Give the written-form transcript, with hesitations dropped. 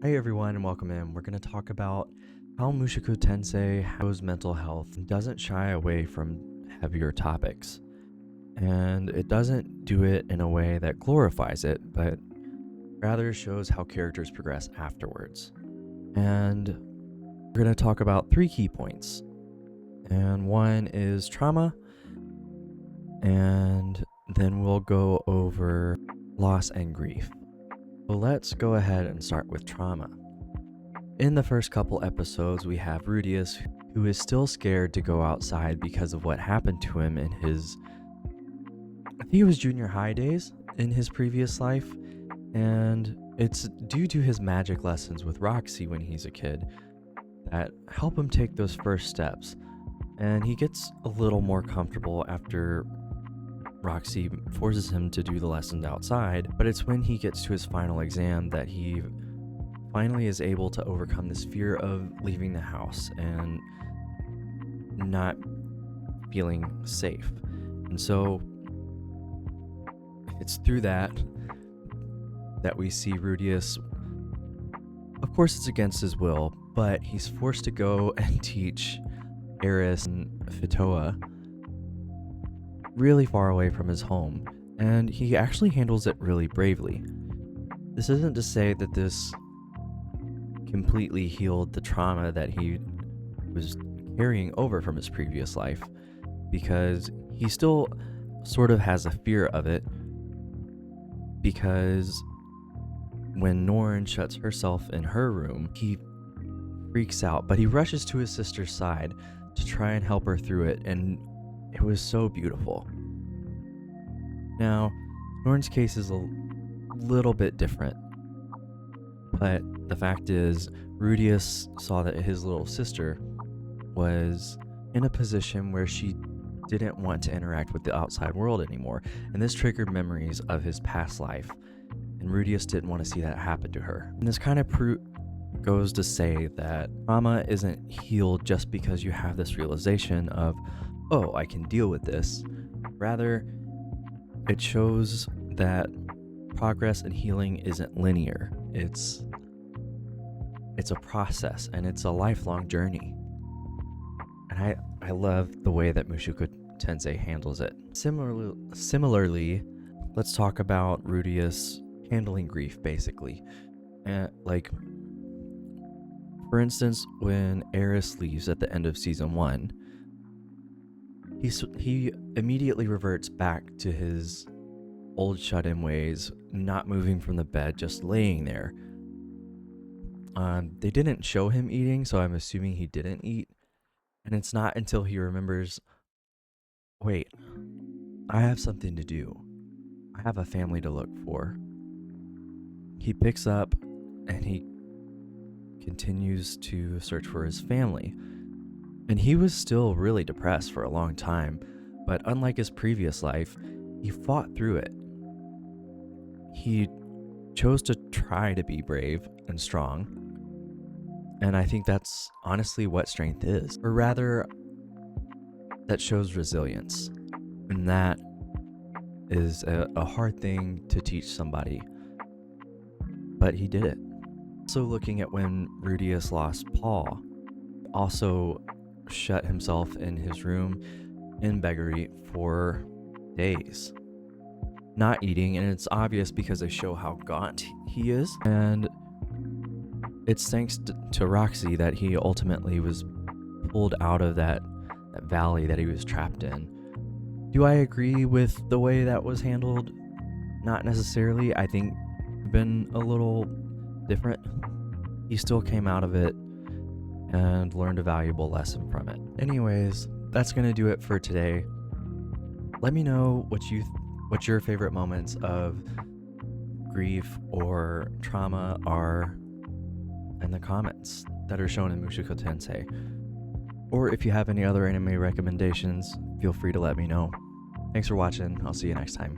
Hey everyone, and welcome in. We're going to talk about how Mushoku Tensei shows mental health and doesn't shy away from heavier topics. And it doesn't do it in a way that glorifies it, but rather shows how characters progress afterwards. And we're going to talk about 3 key points. And one is trauma, and then we'll go over loss and grief. So let's go ahead and start with trauma. In the first couple episodes, we have Rudius, who is still scared to go outside because of what happened to him in his, I think it was junior high days in his previous life, and it's due to his magic lessons with Roxy when he's a kid that help him take those first steps. And he gets a little more comfortable after Roxy forces him to do the lessons outside, but it's when he gets to his final exam that he finally is able to overcome this fear of leaving the house and not feeling safe. And so it's through that we see Rudius. Of course, it's against his will, but he's forced to go and teach Eris and Fitoa really far away from his home, and he actually handles it really bravely. This isn't to say that this completely healed the trauma that he was carrying over from his previous life, because he still sort of has a fear of it, because when Norn shuts herself in her room, he freaks out, but he rushes to his sister's side to try and help her through it, and it was so beautiful. Now, Norn's case is a little bit different, but the fact is, Rudius saw that his little sister was in a position where she didn't want to interact with the outside world anymore, and this triggered memories of his past life, and Rudius didn't want to see that happen to her. And this kind of goes to say that trauma isn't healed just because you have this realization of, oh, I can deal with this. Rather, it shows that progress and healing isn't linear. It's a process, and it's a lifelong journey. And I love the way that Mushoku Tensei handles it. Similarly, let's talk about Rudius handling grief, basically. For instance, when Eris leaves at the end of season 1, he immediately reverts back to his old shut-in ways, not moving from the bed, just laying there. They didn't show him eating, so I'm assuming he didn't eat. And it's not until he remembers, wait, I have something to do. I have a family to look for. He picks up and he continues to search for his family. And he was still really depressed for a long time, but unlike his previous life, he fought through it. He chose to try to be brave and strong, and I think that's honestly what strength is, or rather, that shows resilience, and that is a hard thing to teach somebody, but he did it. So looking at when Rudius lost Paul, also shut himself in his room in beggary for days, not eating, and it's obvious because they show how gaunt he is, and it's thanks to Roxy that he ultimately was pulled out of that valley that he was trapped in. Do I agree with the way that was handled? Not necessarily. I think it been a little different. He still came out of it and learned a valuable lesson from it. Anyways, that's gonna do it for today. Let me know what your favorite moments of grief or trauma are in the comments that are shown in Mushoku Tensei. Or if you have any other anime recommendations, feel free to let me know. Thanks for watching. I'll see you next time.